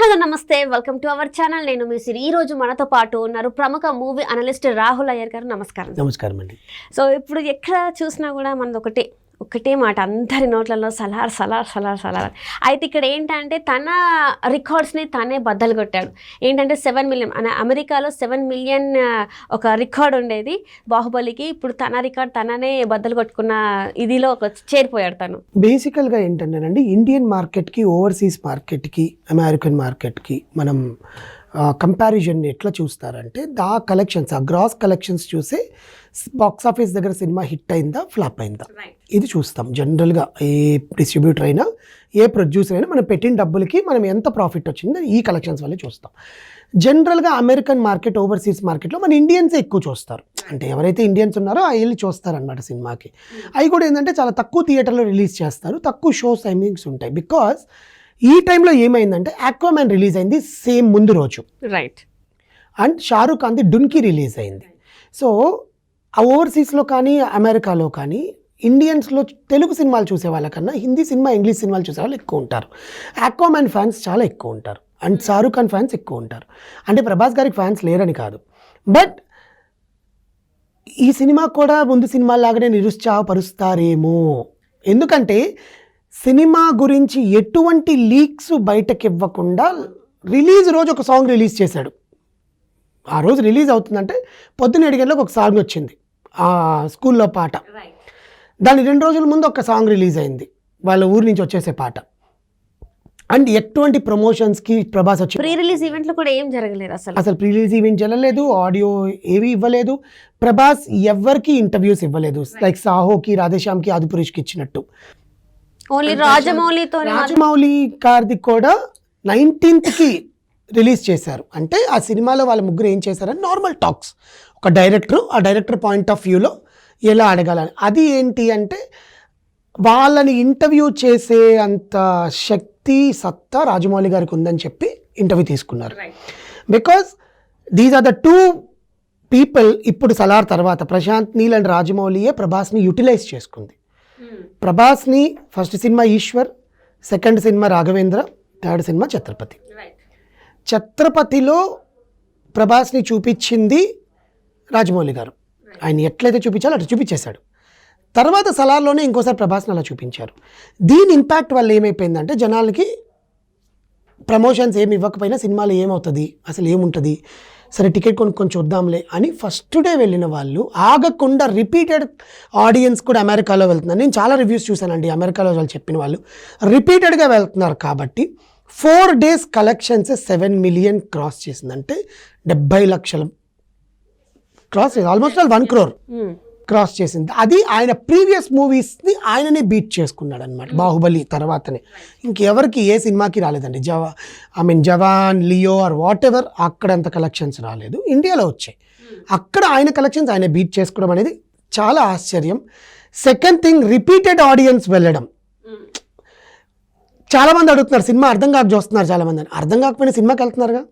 Hello నమస్తే, welcome to our channel. నేను మీ సిరి. ఈ రోజు మనతో పాటు ఉన్నారు ప్రముఖ మూవీ అనలిస్ట్ రాహుల్ అయ్యర్ గారు. నమస్కారం. నమస్కారం అండి. సో ఇప్పుడు ఎక్కడ చూసినా కూడా మనది ఒకటే మాట, అందరి నోట్లలో సలార్ సలార్ సలార్ సలార్. అయితే ఇక్కడ ఏంటంటే తన రికార్డ్స్ని తనే బద్దలు కొట్టాడు. ఏంటంటే 7 మిలియన్ అమెరికాలో 7 మిలియన్ ఒక రికార్డ్ ఉండేది బాహుబలికి. ఇప్పుడు తన రికార్డ్ తననే బద్దలు కొట్టుకున్న ఇదిలో చేరిపోయాడు తను. బేసికల్గా ఏంటంటేనండి, ఇండియన్ మార్కెట్కి ఓవర్సీస్ మార్కెట్కి అమెరికన్ మార్కెట్కి మనం కంపారిజన్ ఎట్లా చూస్తారంటే ఆ కలెక్షన్స్, ఆ గ్రాస్ కలెక్షన్స్ చూసే బాక్స్ ఆఫీస్ దగ్గర సినిమా హిట్ అయిందా ఫ్లాప్ అయిందా ఇది చూస్తాం. జనరల్గా ఏ డిస్ట్రిబ్యూటర్ అయినా ఏ ప్రొడ్యూసర్ అయినా మనం పెట్టిన డబ్బులకి మనం ఎంత ప్రాఫిట్ వచ్చిందో ఈ కలెక్షన్స్ వల్లే చూస్తాం. జనరల్గా అమెరికన్ మార్కెట్, ఓవర్సీస్ మార్కెట్లో మన ఇండియన్స్ ఎక్కువ చూస్తారు. అంటే ఎవరైతే ఇండియన్స్ ఉన్నారో ఆ వెళ్ళి చూస్తారనమాట సినిమాకి. అవి కూడా ఏంటంటే చాలా తక్కువ థియేటర్లో రిలీజ్ చేస్తారు, తక్కువ షోస్ టైమింగ్స్ ఉంటాయి. బికాస్ ఈ టైంలో ఏమైందంటే ఆక్వామ్యాన్ రిలీజ్ అయింది సేమ్ ముందు రోజు, రైట్, అండ్ షారూక్ ఖాన్ది డున్కీ రిలీజ్ అయింది. సో ఆ ఓవర్సీస్లో కానీ అమెరికాలో కానీ ఇండియన్స్లో తెలుగు సినిమాలు చూసే వాళ్ళకన్నా హిందీ సినిమా, ఇంగ్లీష్ సినిమాలు చూసే వాళ్ళు ఎక్కువ ఉంటారు. ఆక్వామ్యాన్ ఫ్యాన్స్ చాలా ఎక్కువ ఉంటారు, అండ్ షారూక్ ఖాన్ ఫ్యాన్స్ ఎక్కువ ఉంటారు. అంటే ప్రభాస్ గారికి ఫ్యాన్స్ లేరని కాదు, బట్ ఈ సినిమా కూడా ముందు సినిమాలాగానే నిరుత్సాహపరుస్తారేమో. ఎందుకంటే సినిమా గురించి ఎటువంటి లీక్స్ బయటకి ఇవ్వకుండా రిలీజ్ రోజు ఒక సాంగ్ రిలీజ్ చేశాడు. ఆ రోజు రిలీజ్ అవుతుందంటే పొద్దున్న 7 గంటలకు ఒక సాంగ్ వచ్చింది, ఆ స్కూల్లో పాట. దాని 2 రోజుల ముందు ఒక సాంగ్ రిలీజ్ అయింది, వాళ్ళ ఊరి నుంచి వచ్చేసే పాట. అండ్ ఎటువంటి ప్రమోషన్స్కి ప్రభాస్ వచ్చి ప్రీ రిలీజ్ ఈవెంట్లు కూడా ఏం జరగలేదు. అసలు ప్రీ రిలీజ్ ఈవెంట్ జరగలేదు, ఆడియో ఏవి ఇవ్వలేదు. ప్రభాస్ ఎవరికి ఇంటర్వ్యూస్ ఇవ్వలేదు, లైక్ సాహోకి, రాధేశ్యామ్కి, ఆదిపురుష్కి ఇచ్చినట్టు. ఓన్లీ రాజమౌళి గారిది కూడా 19th రిలీజ్ చేశారు. అంటే ఆ సినిమాలో వాళ్ళ ముగ్గురు ఏం చేశారని నార్మల్ టాక్స్, ఒక డైరెక్టర్, ఆ డైరెక్టర్ పాయింట్ ఆఫ్ వ్యూలో ఎలా అడగాలని. అది ఏంటి అంటే వాళ్ళని ఇంటర్వ్యూ చేసే అంత శక్తి, సత్తా రాజమౌళి గారికి ఉందని చెప్పి ఇంటర్వ్యూ తీసుకున్నారు. Because these are the 2 people. ఇప్పుడు సలార్ తర్వాత ప్రశాంత్ నీల్ అండ్ రాజమౌళియే ప్రభాస్ని యూటిలైజ్ చేసుకుంది. ప్రభాస్ని first cinema Eeswar, second cinema Raghavendra, third cinema Chatrapathi. ఛత్రపతిలో ప్రభాస్ని చూపించింది రాజమౌళి గారు. ఆయన ఎట్లయితే చూపించాలో అట్లా చూపించేశాడు. తర్వాత సలార్లోనే ఇంకోసారి ప్రభాస్ని అలా చూపించారు. దీని ఇంపాక్ట్ వల్ల ఏమైపోయిందంటే జనాలకి ప్రమోషన్స్ ఏమి ఇవ్వకపోయినా సినిమాలో ఏమవుతుంది, అసలు ఏముంటుంది, సరే టికెట్ కొనుక్కొని చూద్దాంలే అని ఫస్ట్ డే వెళ్ళిన వాళ్ళు ఆగకుండా రిపీటెడ్ ఆడియన్స్ కూడా అమెరికాలో వెళ్తున్నారు. నేను చాలా రివ్యూస్ చూశానండి, అమెరికాలో వాళ్ళు చెప్పిన వాళ్ళు రిపీటెడ్గా వెళ్తున్నారు. కాబట్టి 4 days కలెక్షన్స్ 7 million క్రాస్ చేసిందంటే 70 లక్షలు క్రాస్ చేసింది, ఆల్మోస్ట్ 1 crore క్రాస్ చేసింది. అది ఆయన ప్రీవియస్ మూవీస్ని ఆయననే బీట్ చేసుకున్నాడు అనమాట. బాహుబలి తర్వాతనే ఇంకెవరికి ఏ సినిమాకి రాలేదండి. Jawan, Leo or whatever, అక్కడంత కలెక్షన్స్ రాలేదు, ఇండియాలో వచ్చాయి. అక్కడ ఆయన కలెక్షన్స్ ఆయన బీట్ చేసుకోవడం అనేది చాలా ఆశ్చర్యం. సెకండ్ థింగ్, రిపీటెడ్ ఆడియన్స్ వెళ్ళడం. చాలామంది అడుగుతున్నారు, సినిమా అర్థం కాక చూస్తున్నారు చాలామంది. అర్థం కాకపోయినా సినిమాకి వెళ్తున్నారుగా.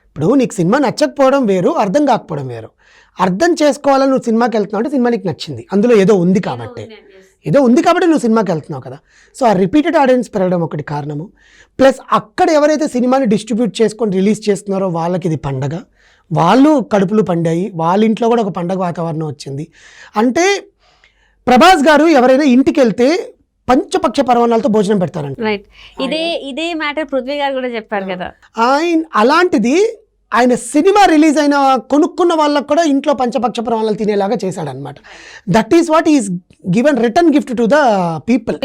ఇప్పుడు నీకు సినిమా నచ్చకపోవడం వేరు, అర్థం కాకపోవడం వేరు. అర్థం చేసుకోవాలని నువ్వు సినిమాకి వెళ్తున్నావు అంటే సినిమా నీకు నచ్చింది, అందులో ఏదో ఉంది కాబట్టి నువ్వు సినిమాకి వెళ్తున్నావు కదా. సో ఆ రిపీటెడ్ ఆడియన్స్ పెరగడం ఒకటి కారణము. ప్లస్ అక్కడ ఎవరైతే సినిమాని డిస్ట్రిబ్యూట్ చేసుకొని రిలీజ్ చేస్తున్నారో వాళ్ళకి ఇది పండగ, వాళ్ళు కడుపులు పండాయి, వాళ్ళ ఇంట్లో కూడా ఒక పండగ వాతావరణం వచ్చింది. అంటే ప్రభాస్ గారు ఎవరైనా ఇంటికి వెళ్తే పంచపక్ష పర్వణాలతో భోజనం పెడతారంట. రైట్, ఇదే మ్యాటర్ పృథ్వీ గారు కూడా చెప్పారు కదా. అలాంటిది ఆయన సినిమా రిలీజ్ అయిన కొనుక్కున్న వాళ్ళకు కూడా ఇంట్లో పంచపక్ష పర్వణాలు తినేలాగా చేశాడనమాట. That is what is given return gift to the people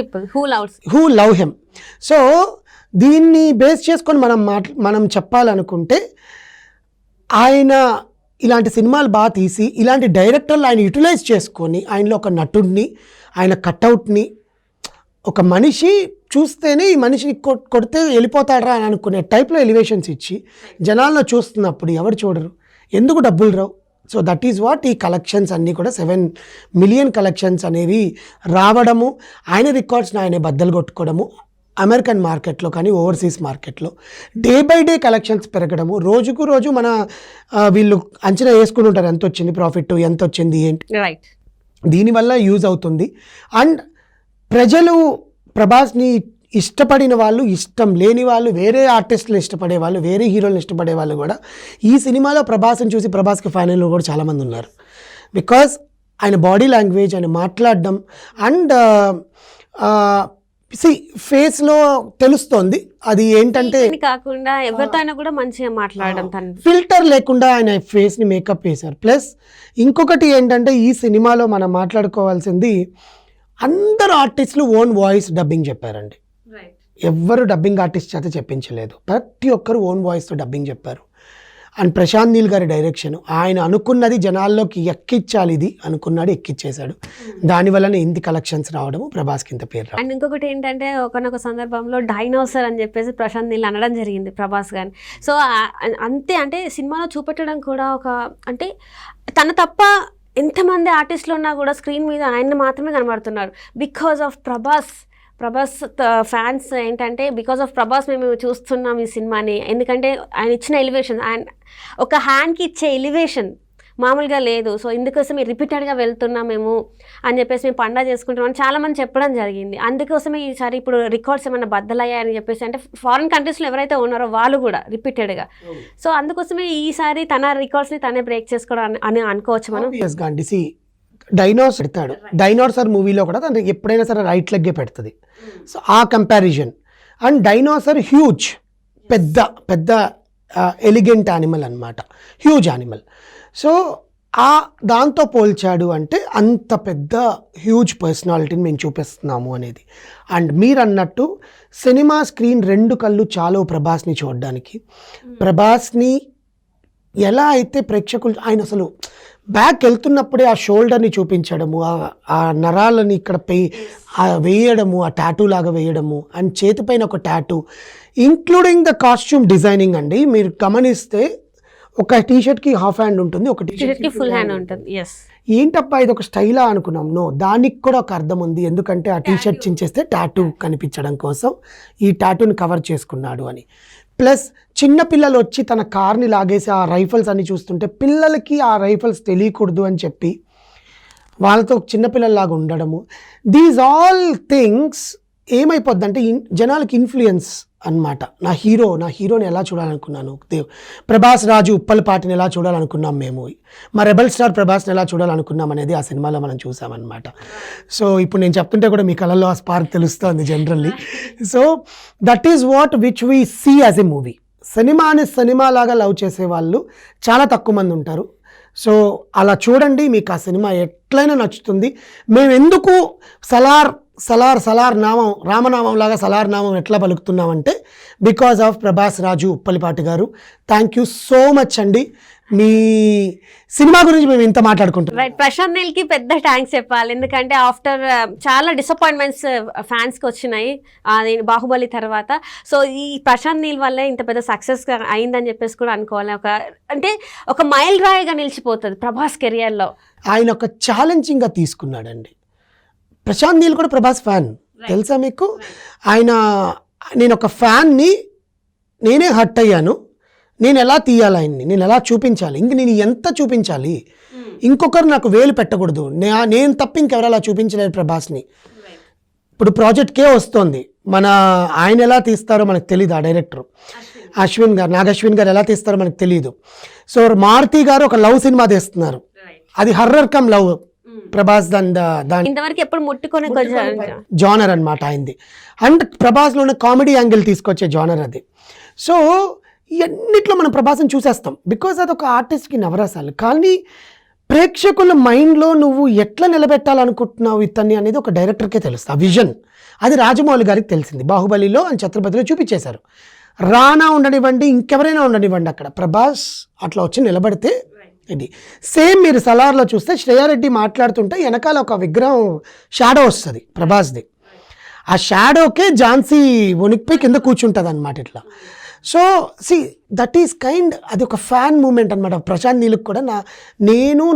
who love him. So దీన్ని బేస్ చేసుకొని మనం చెప్పాలనుకుంటే ఆయన ఇలాంటి సినిమాలు బాగా తీసి ఇలాంటి డైరెక్టర్లు ఆయన యూటిలైజ్ చేసుకొని ఆయనలో ఒక నటుడిని, ఆయన కట్అవుట్ని, ఒక మనిషి చూస్తేనే ఈ మనిషిని కొడితే వెళ్ళిపోతాడరా అని అనుకునే టైప్లో ఎలివేషన్స్ ఇచ్చి జనాల్లో చూస్తున్నప్పుడు ఎవరు చూడరు, ఎందుకు డబ్బులు రావు. సో దట్ ఈజ్ వాట్ ఈ కలెక్షన్స్ అన్నీ కూడా 7 million కలెక్షన్స్ అనేవి రావడము, ఆయన రికార్డ్స్ని ఆయనే బద్దలు కొట్టుకోవడము, అమెరికన్ మార్కెట్లో కానీ ఓవర్సీస్ మార్కెట్లో డే బై డే కలెక్షన్స్ పెరగడము, రోజుకు రోజు మన వీళ్ళు అంచనా వేసుకుని ఉంటారు ఎంత వచ్చింది ప్రాఫిట్, ఎంత వచ్చింది ఏంటి. దీనివల్ల యూజ్ అవుతుంది. అండ్ ప్రజలు ప్రభాస్ని ఇష్టపడిన వాళ్ళు, ఇష్టం లేని వాళ్ళు, వేరే ఆర్టిస్టులు ఇష్టపడే వాళ్ళు, వేరే హీరోలను ఇష్టపడే వాళ్ళు కూడా ఈ సినిమాలో ప్రభాస్ని చూసి ప్రభాస్కి ఫ్యాన్ అయిన కూడా చాలామంది ఉన్నారు. బికాజ్ ఆయన బాడీ లాంగ్వేజ్, ఆయన మాట్లాడడం అండ్ ఫేస్లో తెలుస్తోంది. అది ఏంటంటే ఇది కాకుండా ఎవరితో అయినా కూడా మంచిగా మాట్లాడడం, తను ఫిల్టర్ లేకుండా ఆయన ఫేస్ని మేకప్ వేశారు. ప్లస్ ఇంకొకటి ఏంటంటే ఈ సినిమాలో మనం మాట్లాడుకోవాల్సింది, అందరు ఆర్టిస్టులు ఓన్ వాయిస్ డబ్బింగ్ చెప్పారండి. ఎవ్వరు డబ్బింగ్ ఆర్టిస్ట్ చేత చెప్పించలేదు, ప్రతి ఒక్కరు ఓన్ వాయిస్తో డబ్బింగ్ చెప్పారు. అండ్ ప్రశాంత్ నీల్ గారి డైరెక్షన్, ఆయన అనుకున్నది జనాల్లోకి ఎక్కించాలి, ఇది అనుకున్నాడు, ఎక్కిచ్చేశాడు. దానివల్లనే ఇంత కలెక్షన్స్ రావడము, ప్రభాస్కి ఇంత పేరు రావడం. అండ్ ఇంకొకటి ఏంటంటే ఒకనొక సందర్భంలో డైనోసర్ అని చెప్పేసి ప్రశాంత్ నీల్ అనడం జరిగింది ప్రభాస్ గారిని. సో అంతే, అంటే సినిమాలో చూపెట్టడం కూడా ఒక, అంటే తన తప్ప ఎంతమంది ఆర్టిస్టులు ఉన్నా కూడా స్క్రీన్ మీద ఆయన మాత్రమే కనబడుతున్నారు. బికాజ్ ఆఫ్ ప్రభాస్ ఫ్యాన్స్ ఏంటంటే బికాజ్ ఆఫ్ ప్రభాస్ మేము చూస్తున్నాం ఈ సినిమాని. ఎందుకంటే ఆయన ఇచ్చిన ఎలివేషన్, ఆయన ఒక హ్యాండ్కి ఇచ్చే ఎలివేషన్ మామూలుగా లేదు. సో ఇందుకోసం రిపీటెడ్గా వెళ్తున్నాం మేము అని చెప్పేసి, మేము పండగ చేసుకుంటున్నాం అని చాలామంది చెప్పడం జరిగింది. అందుకోసమే ఈసారి ఇప్పుడు రికార్డ్స్ ఏమైనా బద్దలయ్యాయని చెప్పేసి, అంటే ఫారిన్ కంట్రీస్లో ఎవరైతే ఉన్నారో వాళ్ళు కూడా రిపీటెడ్గా. సో అందుకోసమే ఈసారి తన రికార్డ్స్ని తనే బ్రేక్ చేసుకోవడం అని అనుకోవచ్చు మనం. డైనోసార్ పెడతాడు, డైనోసార్ మూవీలో కూడా తను ఎప్పుడైనా సరే రైట్ లెగ్గే పెడుతుంది. సో ఆ కంపారిజన్. అండ్ డైనోసార్ హ్యూజ్, పెద్ద పెద్ద ఎలిగెంట్ యానిమల్ అనమాట, హ్యూజ్ యానిమల్. సో దాంతో పోల్చాడు అంటే అంత పెద్ద హ్యూజ్ పర్సనాలిటీని మేము చూపిస్తున్నాము అనేది. అండ్ మీరు అన్నట్టు సినిమా స్క్రీన్ 2 కళ్ళు చాలు ప్రభాస్ని చూడడానికి. ప్రభాస్ని ఎలా అయితే ప్రేక్షకులు, ఆయన అసలు బ్యాక్ వెళ్తున్నప్పుడే ఆ షోల్డర్ని చూపించడము, ఆ నరాలని ఇక్కడ వేయడము, ఆ టాటూ లాగా వేయడము, అండ్ చేతిపైన ఒక tattoo, including the costume designing అండి. మీరు గమనిస్తే ఒక టీషర్ట్కి హాఫ్ హ్యాండ్ ఉంటుంది, ఒక టీషర్ట్కి ఫుల్ హ్యాండ్ ఉంటుంది. ఏంటప్పా ఇది ఒక స్టైలా అనుకున్నాం. నో, దానికి కూడా ఒక అర్థం ఉంది. ఎందుకంటే ఆ టీషర్ట్ చించేస్తే టాటూ కనిపించడం కోసం ఈ టాటూని కవర్ చేసుకున్నాడు అని. ప్లస్ చిన్నపిల్లలు వచ్చి తన కార్ని లాగేసి ఆ రైఫల్స్ అన్ని చూస్తుంటే పిల్లలకి ఆ రైఫల్స్ తెలియకూడదు అని చెప్పి వాళ్ళతో చిన్నపిల్లల్లాగా ఉండడము. దీస్ ఆల్ థింగ్స్ ఏమైపోద్దంటే జనాలకి ఇన్ఫ్లుయెన్స్ అన్నమాట. నా హీరోని ఎలా చూడాలనుకున్నాను, ప్రభాస్ రాజు ఉప్పలపాటిని ఎలా చూడాలనుకున్నాం మేము, మా రెబల్ స్టార్ ప్రభాస్ని ఎలా చూడాలనుకున్నాం అనేది ఆ సినిమాలో మనం చూసామన్నమాట. సో ఇప్పుడు నేను చెప్తుంటే కూడా మీ కళల్లో ఆ స్పార్క్ తెలుస్తుంది generally. So that is what which we see as a movie. సినిమాని సినిమాలాగా లవ్ చేసే వాళ్ళు చాలా తక్కువ మంది ఉంటారు. సో అలా చూడండి, మీకు ఆ సినిమా ఎట్లయినా నచ్చుతుంది. మేము ఎందుకు సలార్ నామం, రామనామం లాగా సలార్ నామం ఎట్లా పలుకుతున్నామంటే బికాజ్ ఆఫ్ ప్రభాస్ రాజు ఉప్పలిపాటి గారు. థ్యాంక్ యూ సో మచ్ అండి. మీ సినిమా గురించి మేము ఇంత మాట్లాడుకుంటాం. రైట్, ప్రశాంత్ నీల్కి పెద్ద థ్యాంక్స్ చెప్పాలి. ఎందుకంటే ఆఫ్టర్ చాలా డిసప్పాయింట్మెంట్స్ ఫ్యాన్స్కి వచ్చినాయి అది బాహుబలి తర్వాత. సో ఈ ప్రశాంత్ నీల్ వల్లే ఇంత పెద్ద సక్సెస్ అయిందని చెప్పేసి కూడా అనుకోవాలి. అంటే ఒక మైల్ రాయిగా నిలిచిపోతుంది ప్రభాస్ కెరియర్లో. ఆయన ఒక ఛాలెంజింగ్గా తీసుకున్నాడండి. ప్రశాంత్ నీల్ కూడా ప్రభాస్ ఫ్యాన్, తెలుసా మీకు? నేను ఒక ఫ్యాన్ని, నేనే హర్ట్ అయ్యాను, నేను ఎలా తీయాలి ఆయన్ని, నేను ఎలా చూపించాలి, నేను ఎంత చూపించాలి, ఇంకొకరు నాకు వేలు పెట్టకూడదు, నేను తప్ప ఇంకెవరు అలా చూపించలేరు ప్రభాస్ని. ఇప్పుడు ప్రాజెక్ట్కే వస్తుంది, ఆయన ఎలా తీస్తారో మనకు తెలియదు. ఆ డైరెక్టర్ నాగశ్విన్ గారు ఎలా తీస్తారో మనకు తెలియదు. సో మారుతి గారు ఒక లవ్ సినిమా తీస్తున్నారు, అది హర్రర్ కమ్ లవ్. ప్రభాస్ దాని ఇంతవరకు ఎప్పుడు ముట్టుకొని జానర్ అనమాట అయింది. అండ్ ప్రభాస్లో ఉన్న కామెడీ యాంగిల్ తీసుకొచ్చే జానర్ అది. సో ఇవన్నిట్లో మనం ప్రభాస్ని చూసేస్తాం బికాజ్ అది ఒక ఆర్టిస్ట్కి నవరసాలు. కానీ ప్రేక్షకుల మైండ్లో నువ్వు ఎట్లా నిలబెట్టాలనుకుంటున్నావు ఇతన్ని అనేది ఒక డైరెక్టర్కే తెలుస్తుంది. ఆ విజన్ అది రాజమౌళి గారికి తెలిసింది. బాహుబలిలో అండ్ ఛత్రపతిలో చూపించేశారు. రానా ఉండనివ్వండి, ఇంకెవరైనా ఉండనివ్వండి, అక్కడ ప్రభాస్ అట్లా వచ్చి నిలబడితే ఇది సేమ్. మీరు సలార్లో చూస్తే శ్రేయారెడ్డి మాట్లాడుతుంటే వెనకాల ఒక విగ్రహం షాడో వస్తుంది ప్రభాస్ది. ఆ షాడోకే ఝాన్సీ వణికిపోయి కింద కూర్చుంటుంది అనమాట ఇట్లా. సో దట్ ఈస్ కైండ్, అది ఒక ఫ్యాన్ మూమెంట్ అనమాట. ప్రశాంత్ నీల్కి కూడా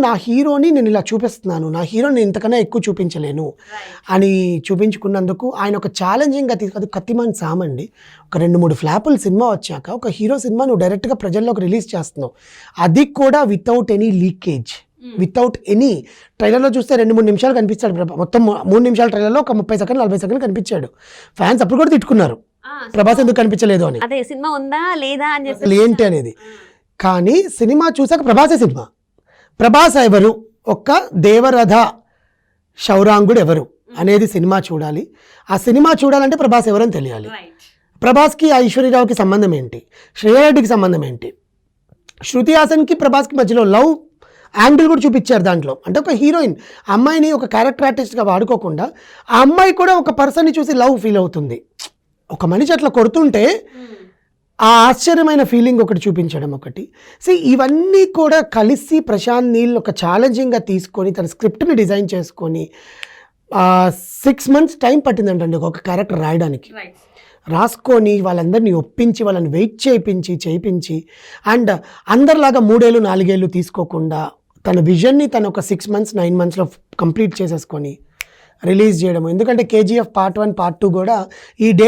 నా హీరోని నేను ఇలా చూపిస్తున్నాను, నా హీరోని ఇంతకన్నా ఎక్కువ చూపించలేను అని చూపించుకున్నందుకు ఆయన ఒక ఛాలెంజింగ్గా అది కత్తిమాన్ సామండి. ఒక 2-3 ఫ్లాపుల సినిమా వచ్చాక ఒక హీరో సినిమా నువ్వు డైరెక్ట్గా ప్రజల్లోకి రిలీజ్ చేస్తున్నావు, అది కూడా without any leakage. Without any. ట్రైలర్లో చూస్తే 2-3 నిమిషాలు కనిపించాడు మొత్తం 3 నిమిషాల ట్రైలర్లో ఒక 30 సెకండ్లు 40 సెకండ్లు కనిపించాడు. ఫ్యాన్స్ అప్పుడు కూడా తిట్టుకున్నారు ప్రభాస్ ఎందుకు కనిపించలేదు అని, అదే సినిమా ఉందా లేదా అని చెప్పి ఏంటి అనేది. కానీ సినిమా చూసాక ప్రభాసే సినిమా. ప్రభాస్ ఎవరు, ఒక్క దేవరథ శౌరాంగుడు ఎవరు అనేది సినిమా చూడాలి. ఆ సినిమా చూడాలంటే ప్రభాస్ ఎవరని తెలియాలి. ప్రభాస్కి ఐశ్వర్యరావుకి సంబంధం ఏంటి, శ్రేయారెడ్డికి సంబంధం ఏంటి, శృతి హాసన్కి ప్రభాస్కి మధ్యలో లవ్ యాంగిల్ కూడా చూపించారు దాంట్లో. అంటే ఒక హీరోయిన్ అమ్మాయిని ఒక క్యారెక్టర్ ఆర్టిస్ట్గా వాడుకోకుండా ఆ అమ్మాయి కూడా ఒక పర్సన్ని చూసి లవ్ ఫీల్ అవుతుంది. ఒక మనిషి అట్లా కొడుతుంటే ఆ ఆశ్చర్యమైన ఫీలింగ్ ఒకటి చూపించడం ఒకటి. ఇవన్నీ కూడా కలిసి ప్రశాంత్ నీల్ ఒక ఛాలెంజింగ్గా తీసుకొని తన స్క్రిప్ట్ని డిజైన్ చేసుకొని 6 months టైం పట్టిందంటండి ఒక క్యారెక్టర్ రాయడానికి. రాసుకొని వాళ్ళందరినీ ఒప్పించి వాళ్ళని వెయిట్ చేయించి అండ్ అందరిలాగా 3 ఏళ్ళు 4 ఏళ్ళు తీసుకోకుండా తన విజన్ని తను ఒక 6 months 9 monthsలో కంప్లీట్ చేసేసుకొని రిలీజ్ చేయడం. ఎందుకంటే KGF Part 1 Part 2 కూడా ఈ